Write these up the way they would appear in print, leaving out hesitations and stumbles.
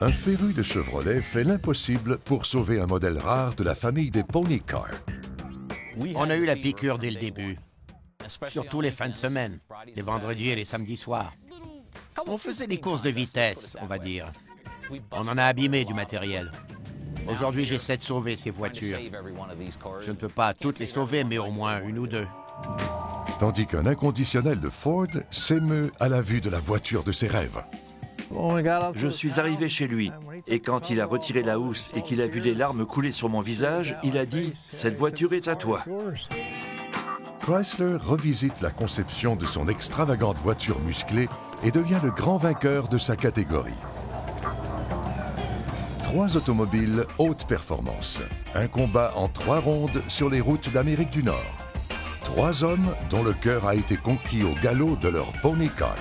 Un féru de Chevrolet fait l'impossible pour sauver un modèle rare de la famille des Pony Car. On a eu la piqûre dès le début, surtout les fins de semaine, les vendredis et les samedis soirs. On faisait des courses de vitesse, on va dire. On en a abîmé du matériel. Aujourd'hui, j'essaie de sauver ces voitures. Je ne peux pas toutes les sauver, mais au moins une ou deux. Tandis qu'un inconditionnel de Ford s'émeut à la vue de la voiture de ses rêves. Je suis arrivé chez lui, et quand il a retiré la housse et qu'il a vu les larmes couler sur mon visage, il a dit « Cette voiture est à toi ». Chrysler revisite la conception de son extravagante voiture musclée et devient le grand vainqueur de sa catégorie. 3 automobiles haute performance. Un combat en 3 rondes sur les routes d'Amérique du Nord. 3 hommes dont le cœur a été conquis au galop de leur Pony Car.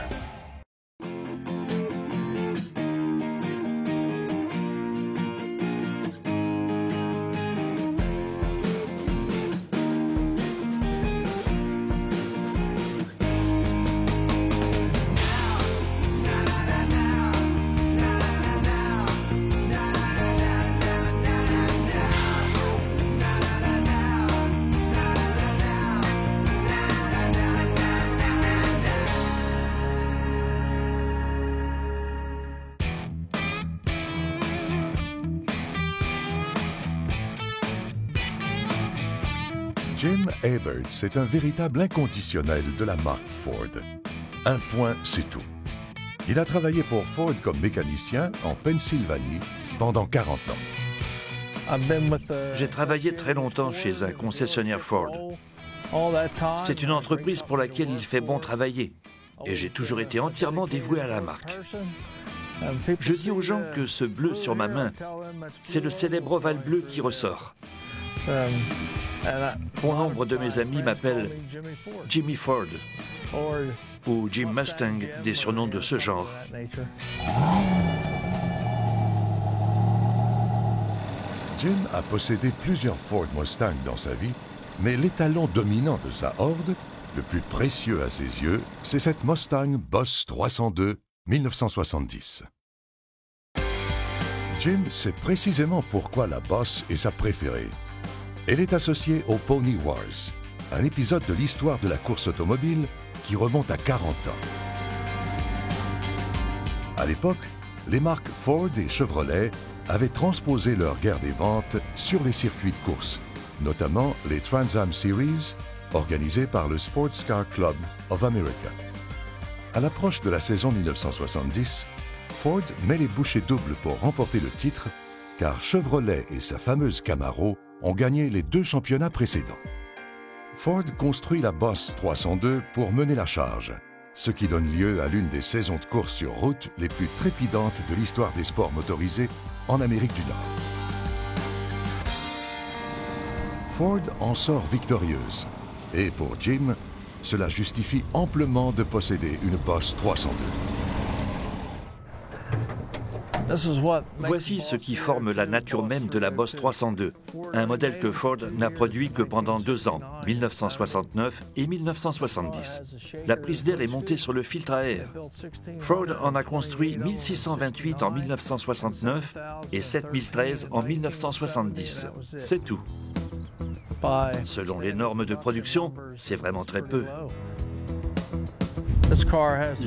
Jim Eberts est un véritable inconditionnel de la marque Ford. Un point, c'est tout. Il a travaillé pour Ford comme mécanicien en Pennsylvanie pendant 40 ans. J'ai travaillé très longtemps chez un concessionnaire Ford. C'est une entreprise pour laquelle il fait bon travailler, et j'ai toujours été entièrement dévoué à la marque. Je dis aux gens que ce bleu sur ma main, c'est le célèbre ovale bleu qui ressort. Bon nombre de mes amis m'appellent Jimmy Ford ou Jim Mustang, des surnoms de ce genre. Jim a possédé plusieurs Ford Mustang dans sa vie, mais l'étalon dominant de sa horde, le plus précieux à ses yeux, c'est cette Mustang Boss 302 1970. Jim sait précisément pourquoi la Boss est sa préférée. Elle est associée au Pony Wars, un épisode de l'histoire de la course automobile qui remonte à 40 ans. À l'époque, les marques Ford et Chevrolet avaient transposé leur guerre des ventes sur les circuits de course, notamment les Trans Am Series, organisés par le Sports Car Club of America. À l'approche de la saison 1970, Ford met les bouchées doubles pour remporter le titre, car Chevrolet et sa fameuse Camaro ont gagné les 2 championnats précédents. Ford construit la Boss 302 pour mener la charge, ce qui donne lieu à l'une des saisons de course sur route les plus trépidantes de l'histoire des sports motorisés en Amérique du Nord. Ford en sort victorieuse, et pour Jim, cela justifie amplement de posséder une Boss 302. Voici ce qui forme la nature même de la Boss 302, un modèle que Ford n'a produit que pendant 2 ans, 1969 et 1970. La prise d'air est montée sur le filtre à air. Ford en a construit 1628 en 1969 et 7013 en 1970. C'est tout. Selon les normes de production, c'est vraiment très peu.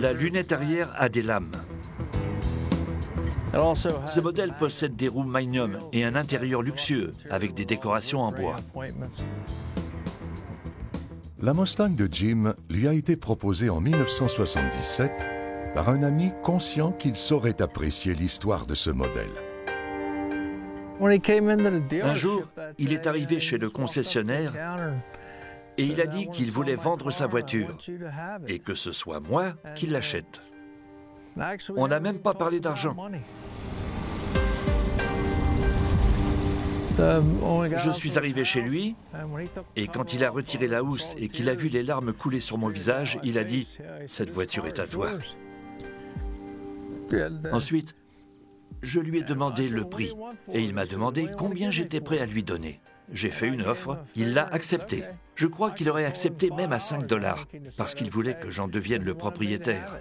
La lunette arrière a des lames. Ce modèle possède des roues Magnum et un intérieur luxueux avec des décorations en bois. La Mustang de Jim lui a été proposée en 1977 par un ami conscient qu'il saurait apprécier l'histoire de ce modèle. Un jour, il est arrivé chez le concessionnaire et il a dit qu'il voulait vendre sa voiture et que ce soit moi qui l'achète. On n'a même pas parlé d'argent. Je suis arrivé chez lui et quand il a retiré la housse et qu'il a vu les larmes couler sur mon visage, il a dit « Cette voiture est à toi ». Ensuite, je lui ai demandé le prix et il m'a demandé combien j'étais prêt à lui donner. J'ai fait une offre, il l'a acceptée. Je crois qu'il aurait accepté même à $5 parce qu'il voulait que j'en devienne le propriétaire.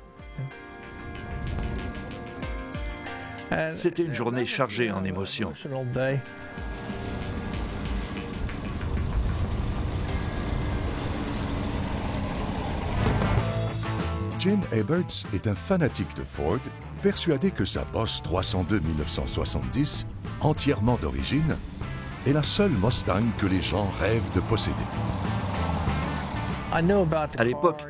C'était une journée chargée en émotions. Jim Eberts est un fanatique de Ford, persuadé que sa Boss 302 1970, entièrement d'origine, est la seule Mustang que les gens rêvent de posséder. À l'époque,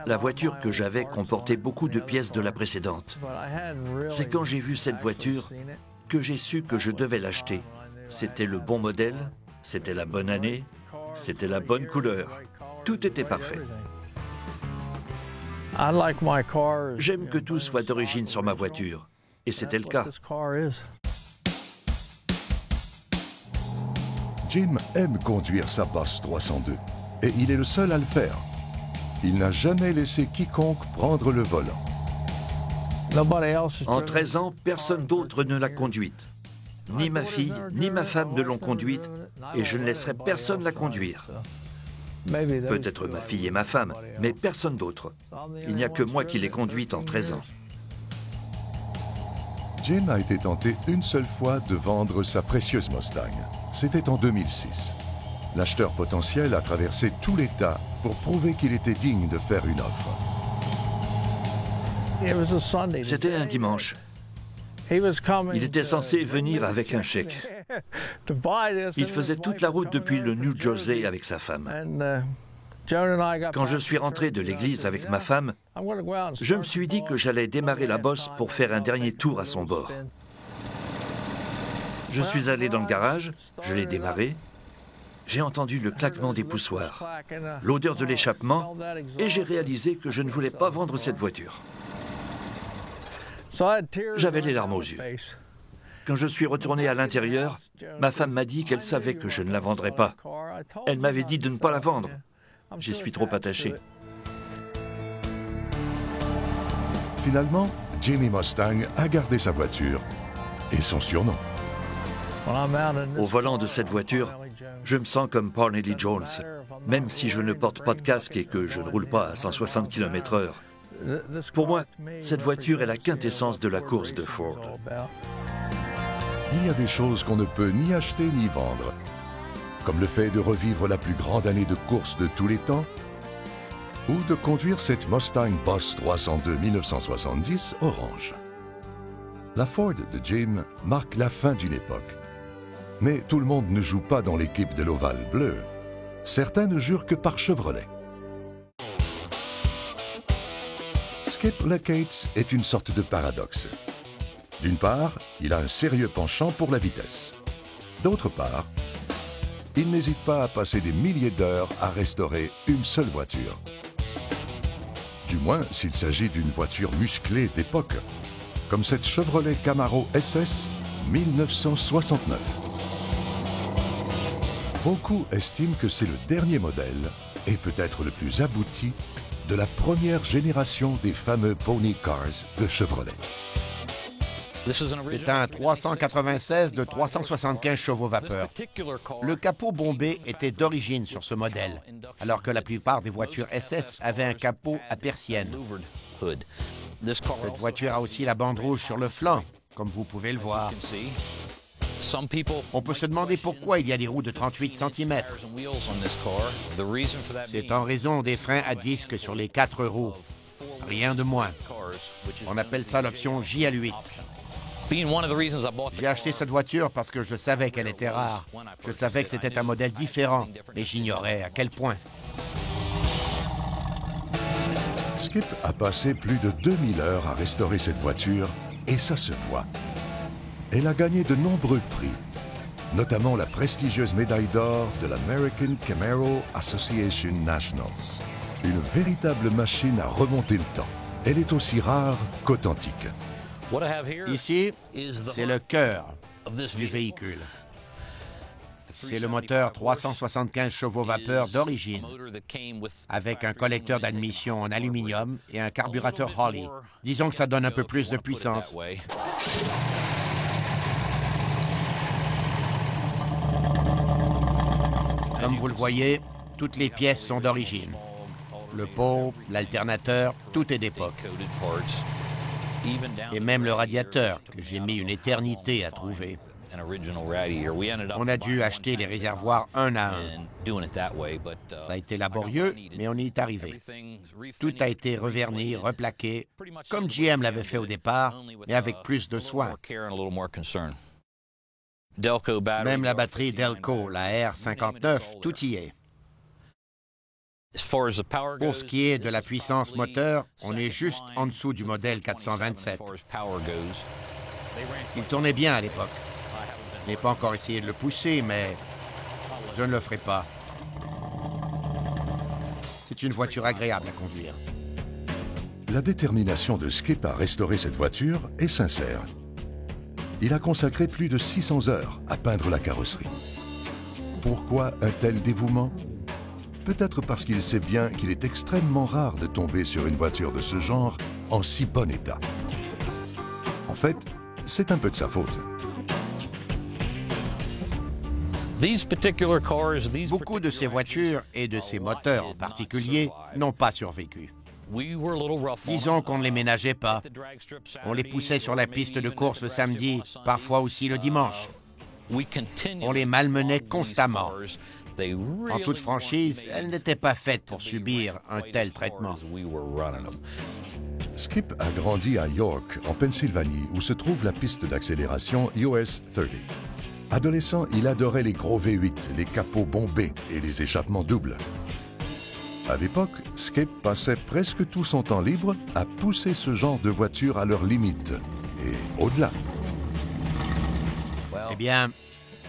la voiture que j'avais comportait beaucoup de pièces de la précédente. C'est quand j'ai vu cette voiture que j'ai su que je devais l'acheter. C'était le bon modèle, c'était la bonne année, c'était la bonne couleur. Tout était parfait. J'aime que tout soit d'origine sur ma voiture, et c'était le cas. Jim aime conduire sa Boss 302, et il est le seul à le faire. Il n'a jamais laissé quiconque prendre le volant. En 13 ans, personne d'autre ne l'a conduite. Ni ma fille, ni ma femme ne l'ont conduite, et je ne laisserai personne la conduire. Peut-être ma fille et ma femme, mais personne d'autre. Il n'y a que moi qui l'ai conduite en 13 ans. Jim a été tenté une seule fois de vendre sa précieuse Mustang. C'était en 2006. L'acheteur potentiel a traversé tout l'État pour prouver qu'il était digne de faire une offre. C'était un dimanche. Il était censé venir avec un chèque. Il faisait toute la route depuis le New Jersey avec sa femme. Quand je suis rentré de l'église avec ma femme, je me suis dit que j'allais démarrer la Boss pour faire un dernier tour à son bord. Je suis allé dans le garage, je l'ai démarré, j'ai entendu le claquement des poussoirs, l'odeur de l'échappement, et j'ai réalisé que je ne voulais pas vendre cette voiture. J'avais les larmes aux yeux. Quand je suis retourné à l'intérieur, ma femme m'a dit qu'elle savait que je ne la vendrais pas. Elle m'avait dit de ne pas la vendre. J'y suis trop attaché. Finalement, Jimmy Mustang a gardé sa voiture et son surnom. Au volant de cette voiture, je me sens comme Parnelly Jones, même si je ne porte pas de casque et que je ne roule pas à 160 km/h. Pour moi, cette voiture est la quintessence de la course de Ford. Il y a des choses qu'on ne peut ni acheter ni vendre, comme le fait de revivre la plus grande année de course de tous les temps, ou de conduire cette Mustang Boss 302 1970 orange. La Ford de Jim marque la fin d'une époque. Mais tout le monde ne joue pas dans l'équipe de l'Ovale bleu. Certains ne jurent que par Chevrolet. Skip LeCates est une sorte de paradoxe. D'une part, il a un sérieux penchant pour la vitesse. D'autre part, il n'hésite pas à passer des milliers d'heures à restaurer une seule voiture. Du moins s'il s'agit d'une voiture musclée d'époque, comme cette Chevrolet Camaro SS 1969. Beaucoup estiment que c'est le dernier modèle et peut-être le plus abouti de la première génération des fameux Pony Cars de Chevrolet. C'est un 396 de 375 chevaux vapeur. Le capot bombé était d'origine sur ce modèle, alors que la plupart des voitures SS avaient un capot à persienne. Cette voiture a aussi la bande rouge sur le flanc, comme vous pouvez le voir. On peut se demander pourquoi il y a des roues de 38 cm. C'est en raison des freins à disque sur les 4 roues. Rien de moins. On appelle ça l'option JL8. J'ai acheté cette voiture parce que je savais qu'elle était rare. Je savais que c'était un modèle différent, mais j'ignorais à quel point. Skip a passé plus de 2000 heures à restaurer cette voiture, et ça se voit. Elle a gagné de nombreux prix, notamment la prestigieuse médaille d'or de l'American Camaro Association Nationals. Une véritable machine à remonter le temps. Elle est aussi rare qu'authentique. Ici, c'est le cœur du véhicule. C'est le moteur 375 chevaux vapeur d'origine, avec un collecteur d'admission en aluminium et un carburateur Holley. Disons que ça donne un peu plus de puissance. Comme vous le voyez, toutes les pièces sont d'origine. Le pot, l'alternateur, tout est d'époque. Et même le radiateur, que j'ai mis une éternité à trouver. On a dû acheter les réservoirs un à un. Ça a été laborieux, mais on y est arrivé. Tout a été reverni, replaqué, comme GM l'avait fait au départ, mais avec plus de soin. Même la batterie Delco, la R59, tout y est. Pour ce qui est de la puissance moteur, on est juste en dessous du modèle 427. Il tournait bien à l'époque. Je n'ai pas encore essayé de le pousser, mais je ne le ferai pas. C'est une voiture agréable à conduire. La détermination de Skip à restaurer cette voiture est sincère. Il a consacré plus de 600 heures à peindre la carrosserie. Pourquoi un tel dévouement? Peut-être parce qu'il sait bien qu'il est extrêmement rare de tomber sur une voiture de ce genre en si bon état. En fait, c'est un peu de sa faute. Beaucoup de ces voitures, et de ces moteurs en particulier, n'ont pas survécu. Disons qu'on ne les ménageait pas. On les poussait sur la piste de course le samedi, parfois aussi le dimanche. On les malmenait constamment. En toute franchise, elles n'étaient pas faites pour subir un tel traitement. Skip a grandi à York, en Pennsylvanie, où se trouve la piste d'accélération US 30. Adolescent, il adorait les gros V8, les capots bombés et les échappements doubles. À l'époque, Skip passait presque tout son temps libre à pousser ce genre de voitures à leurs limites et au-delà. Eh bien,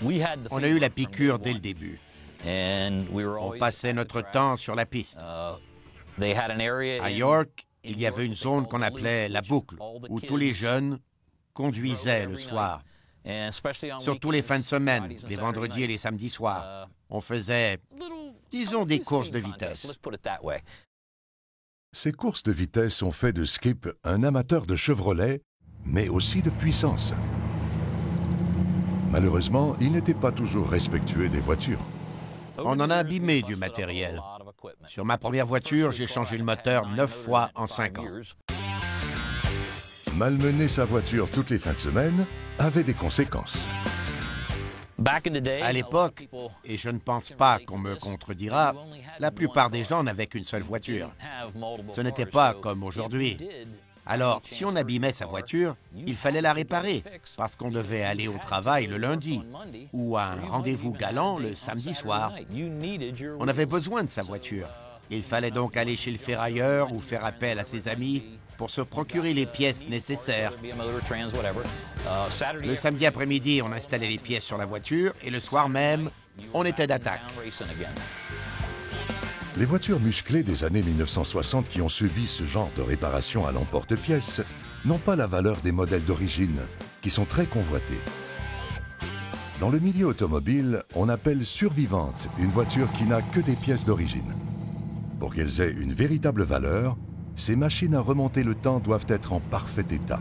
on a eu la piqûre dès le début. On passait notre temps sur la piste. À York, il y avait une zone qu'on appelait la boucle, où tous les jeunes conduisaient le soir. Surtout les fins de semaine, les vendredis et les samedis soirs. On faisait, disons, des courses de vitesse. Ces courses de vitesse ont fait de Skip un amateur de Chevrolet, mais aussi de puissance. Malheureusement, il n'était pas toujours respectueux des voitures. On en a abîmé du matériel. Sur ma première voiture, j'ai changé le moteur 9 fois en 5 ans. Malmener sa voiture toutes les fins de semaine avait des conséquences. À l'époque, et je ne pense pas qu'on me contredira, la plupart des gens n'avaient qu'une seule voiture. Ce n'était pas comme aujourd'hui. Alors, si on abîmait sa voiture, il fallait la réparer, parce qu'on devait aller au travail le lundi, ou à un rendez-vous galant le samedi soir. On avait besoin de sa voiture. Il fallait donc aller chez le ferrailleur ou faire appel à ses amis pour se procurer les pièces nécessaires. Le samedi après-midi, on installait les pièces sur la voiture et le soir même, on était d'attaque. Les voitures musclées des années 1960 qui ont subi ce genre de réparation à l'emporte-pièce n'ont pas la valeur des modèles d'origine, qui sont très convoités. Dans le milieu automobile, on appelle survivante une voiture qui n'a que des pièces d'origine. Pour qu'elles aient une véritable valeur, ces machines à remonter le temps doivent être en parfait état.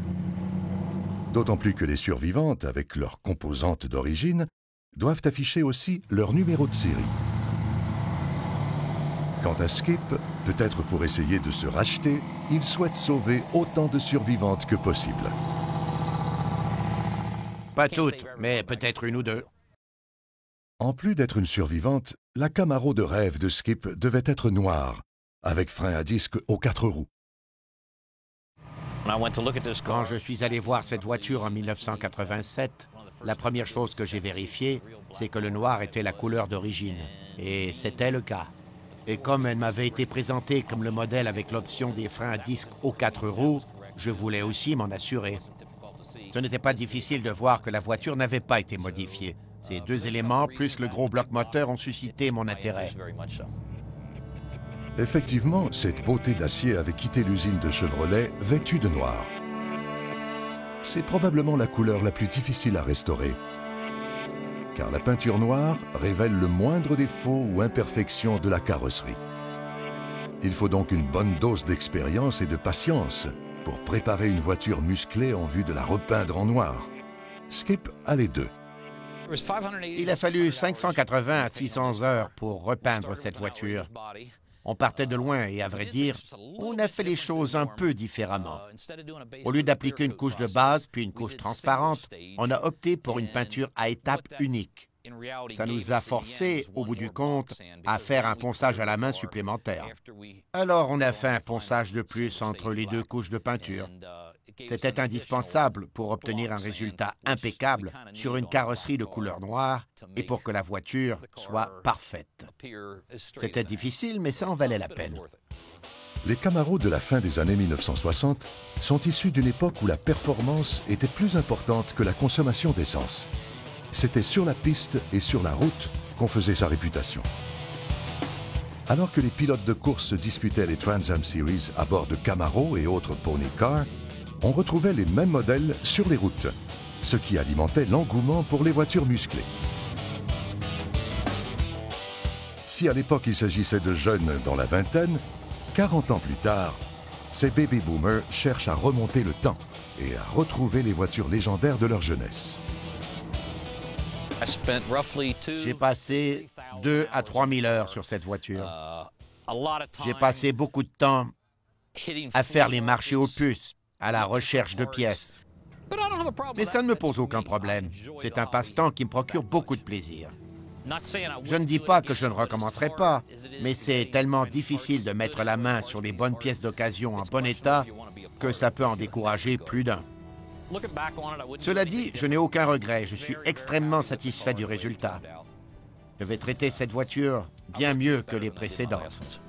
D'autant plus que les survivantes, avec leurs composantes d'origine, doivent afficher aussi leur numéro de série. Quant à Skip, peut-être pour essayer de se racheter, il souhaite sauver autant de survivantes que possible. Pas toutes, mais peut-être une ou deux. En plus d'être une survivante, la Camaro de rêve de Skip devait être noire, avec frein à disque aux 4 roues. Quand je suis allé voir cette voiture en 1987, la première chose que j'ai vérifiée, c'est que le noir était la couleur d'origine. Et c'était le cas. Et comme elle m'avait été présentée comme le modèle avec l'option des freins à disque aux 4 roues, je voulais aussi m'en assurer. Ce n'était pas difficile de voir que la voiture n'avait pas été modifiée. Ces deux éléments, plus le gros bloc moteur, ont suscité mon intérêt. Effectivement, cette beauté d'acier avait quitté l'usine de Chevrolet vêtue de noir. C'est probablement la couleur la plus difficile à restaurer, car la peinture noire révèle le moindre défaut ou imperfection de la carrosserie. Il faut donc une bonne dose d'expérience et de patience pour préparer une voiture musclée en vue de la repeindre en noir. Skip a les deux. Il a fallu 580 à 600 heures pour repeindre cette voiture. On partait de loin et, à vrai dire, on a fait les choses un peu différemment. Au lieu d'appliquer une couche de base puis une couche transparente, on a opté pour une peinture à étapes uniques. Ça nous a forcé, au bout du compte, à faire un ponçage à la main supplémentaire. Alors, on a fait un ponçage de plus entre les deux couches de peinture. C'était indispensable pour obtenir un résultat impeccable sur une carrosserie de couleur noire et pour que la voiture soit parfaite. C'était difficile, mais ça en valait la peine. Les Camaro de la fin des années 1960 sont issus d'une époque où la performance était plus importante que la consommation d'essence. C'était sur la piste et sur la route qu'on faisait sa réputation. Alors que les pilotes de course se disputaient les Trans Am Series à bord de Camaro et autres pony cars, on retrouvait les mêmes modèles sur les routes, ce qui alimentait l'engouement pour les voitures musclées. Si à l'époque il s'agissait de jeunes dans la vingtaine, 40 ans plus tard, ces baby boomers cherchent à remonter le temps et à retrouver les voitures légendaires de leur jeunesse. J'ai passé 2 à 3 000 heures sur cette voiture. J'ai passé beaucoup de temps à faire les marchés aux puces, à la recherche de pièces. Mais ça ne me pose aucun problème. C'est un passe-temps qui me procure beaucoup de plaisir. Je ne dis pas que je ne recommencerai pas, mais c'est tellement difficile de mettre la main sur les bonnes pièces d'occasion en bon état que ça peut en décourager plus d'un. Cela dit, je n'ai aucun regret. Je suis extrêmement satisfait du résultat. Je vais traiter cette voiture bien mieux que les précédentes.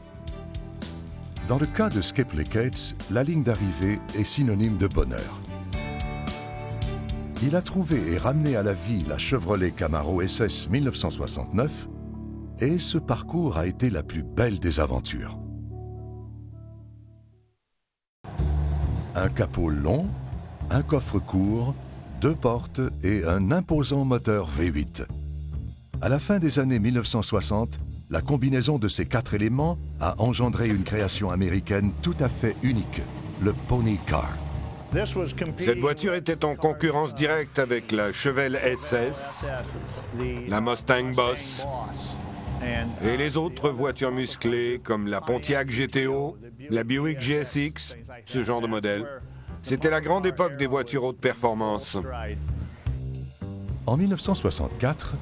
Dans le cas de Skip Leckatz, la ligne d'arrivée est synonyme de bonheur. Il a trouvé et ramené à la vie la Chevrolet Camaro SS 1969 et ce parcours a été la plus belle des aventures. Un capot long, un coffre court, 2 portes et un imposant moteur V8. À la fin des années 1960, la combinaison de ces 4 éléments a engendré une création américaine tout à fait unique, le Pony Car. Cette voiture était en concurrence directe avec la Chevelle SS, la Mustang Boss et les autres voitures musclées comme la Pontiac GTO, la Buick GSX, ce genre de modèle. C'était la grande époque des voitures haute performance. En 1964,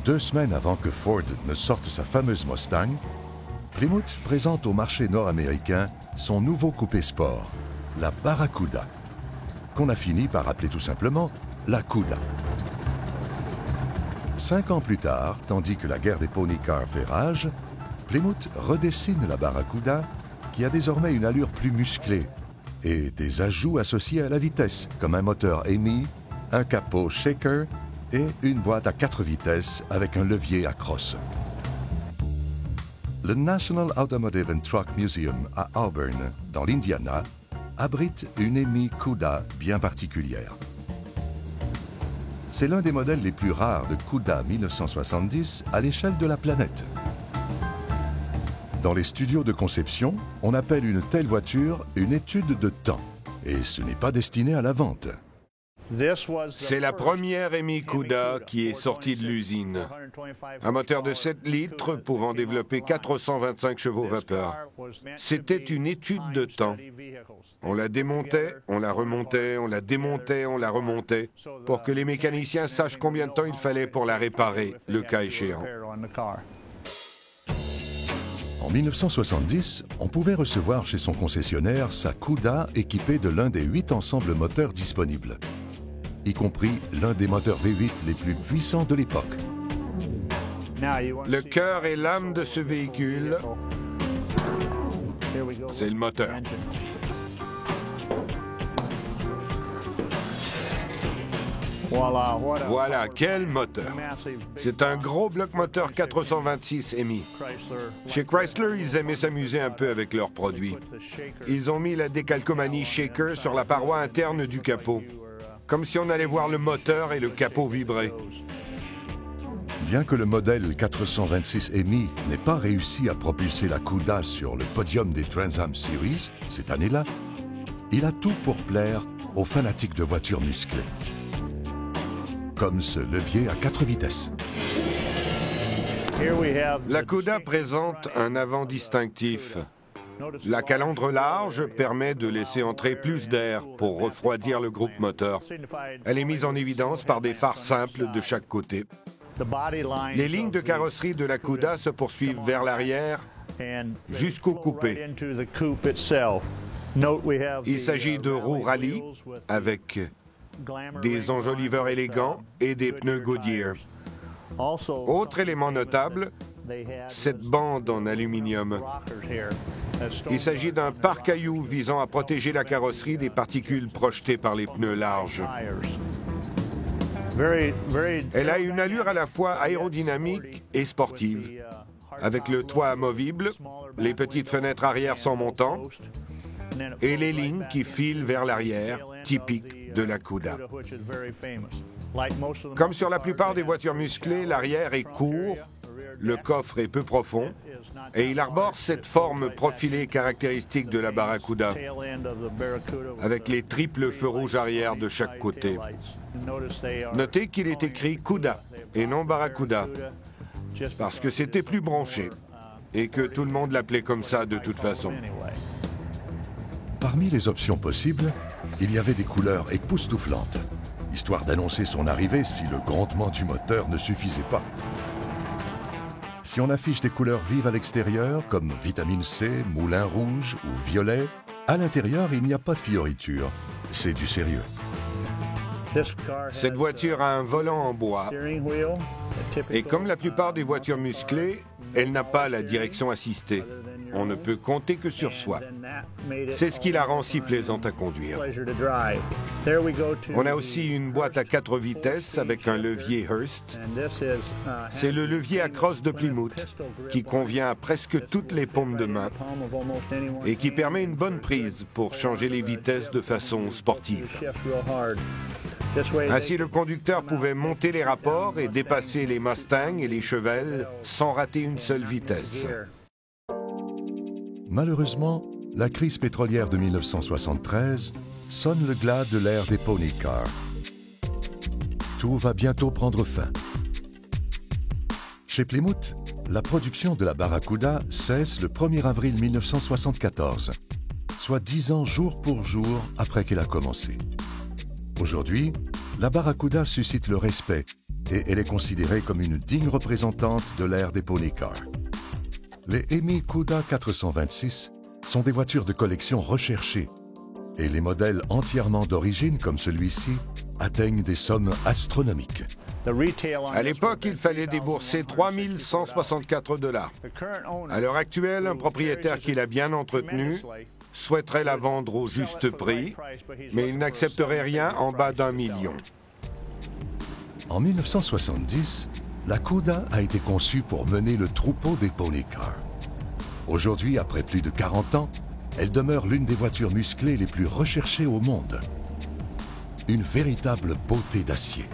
2 semaines avant que Ford ne sorte sa fameuse Mustang, Plymouth présente au marché nord-américain son nouveau coupé sport, la Barracuda, qu'on a fini par appeler tout simplement la Cuda. 5 ans plus tard, tandis que la guerre des pony cars fait rage, Plymouth redessine la Barracuda qui a désormais une allure plus musclée et des ajouts associés à la vitesse, comme un moteur EMI, un capot shaker et une boîte à 4 vitesses avec un levier à crosse. Le National Automotive and Truck Museum à Auburn, dans l'Indiana, abrite une EMI Cuda bien particulière. C'est l'un des modèles les plus rares de Cuda 1970 à l'échelle de la planète. Dans les studios de conception, on appelle une telle voiture une étude de temps, et ce n'est pas destiné à la vente. C'est la première EMI Cuda qui est sortie de l'usine. Un moteur de 7 litres pouvant développer 425 chevaux vapeur. C'était une étude de temps. On la démontait, on la remontait, on la démontait, on la remontait, pour que les mécaniciens sachent combien de temps il fallait pour la réparer, le cas échéant. En 1970, on pouvait recevoir chez son concessionnaire sa Cuda équipée de l'un des 8 ensembles moteurs disponibles, y compris l'un des moteurs V8 les plus puissants de l'époque. Le cœur et l'âme de ce véhicule, c'est le moteur. Voilà, quel moteur! C'est un gros bloc moteur 426 EMI. Chez Chrysler, ils aimaient s'amuser un peu avec leurs produits. Ils ont mis la décalcomanie shaker sur la paroi interne du capot, comme si on allait voir le moteur et le capot vibrer. Bien que le modèle 426 EMI n'ait pas réussi à propulser la Cuda sur le podium des Trans Am Series cette année-là, il a tout pour plaire aux fanatiques de voitures musclées. Comme ce levier à 4 vitesses. La Cuda présente un avant distinctif. La calandre large permet de laisser entrer plus d'air pour refroidir le groupe moteur. Elle est mise en évidence par des phares simples de chaque côté. Les lignes de carrosserie de la Cuda se poursuivent vers l'arrière jusqu'au coupé. Il s'agit de roues rallye avec des enjoliveurs élégants et des pneus Goodyear. Autre élément notable, cette bande en aluminium. Il s'agit d'un pare-cailloux visant à protéger la carrosserie des particules projetées par les pneus larges. Elle a une allure à la fois aérodynamique et sportive, avec le toit amovible, les petites fenêtres arrière sans montant et les lignes qui filent vers l'arrière, typiques de la Cuda. Comme sur la plupart des voitures musclées, l'arrière est court, le coffre est peu profond et il arbore cette forme profilée caractéristique de la Barracuda, avec les triples feux rouges arrière de chaque côté. Notez qu'il est écrit Cuda et non Barracuda, parce que c'était plus branché et que tout le monde l'appelait comme ça de toute façon. Parmi les options possibles, il y avait des couleurs époustouflantes, histoire d'annoncer son arrivée si le grondement du moteur ne suffisait pas. Si on affiche des couleurs vives à l'extérieur, comme vitamine C, moulin rouge ou violet, à l'intérieur, il n'y a pas de fioritures. C'est du sérieux. Cette voiture a un volant en bois et comme la plupart des voitures musclées, elle n'a pas la direction assistée. On ne peut compter que sur soi. C'est ce qui la rend si plaisante à conduire. On a aussi une boîte à 4 vitesses avec un levier Hurst. C'est le levier à crosse de Plymouth qui convient à presque toutes les paumes de main et qui permet une bonne prise pour changer les vitesses de façon sportive. Ainsi, le conducteur pouvait monter les rapports et dépasser les Mustangs et les Chevelles sans rater une seule vitesse. Malheureusement, la crise pétrolière de 1973 sonne le glas de l'ère des pony cars. Tout va bientôt prendre fin. Chez Plymouth, la production de la Barracuda cesse le 1er avril 1974, soit 10 ans jour pour jour après qu'elle a commencé. Aujourd'hui, la Barracuda suscite le respect et elle est considérée comme une digne représentante de l'ère des pony cars. Les EMI Cuda 426 sont des voitures de collection recherchées et les modèles entièrement d'origine comme celui-ci atteignent des sommes astronomiques. À l'époque, il fallait débourser 3 164 $. À l'heure actuelle, un propriétaire qui l'a bien entretenue souhaiterait la vendre au juste prix, mais il n'accepterait rien en bas d'1 million. En 1970, la Cuda a été conçue pour mener le troupeau des pony cars. Aujourd'hui, après plus de 40 ans, elle demeure l'une des voitures musclées les plus recherchées au monde. Une véritable beauté d'acier.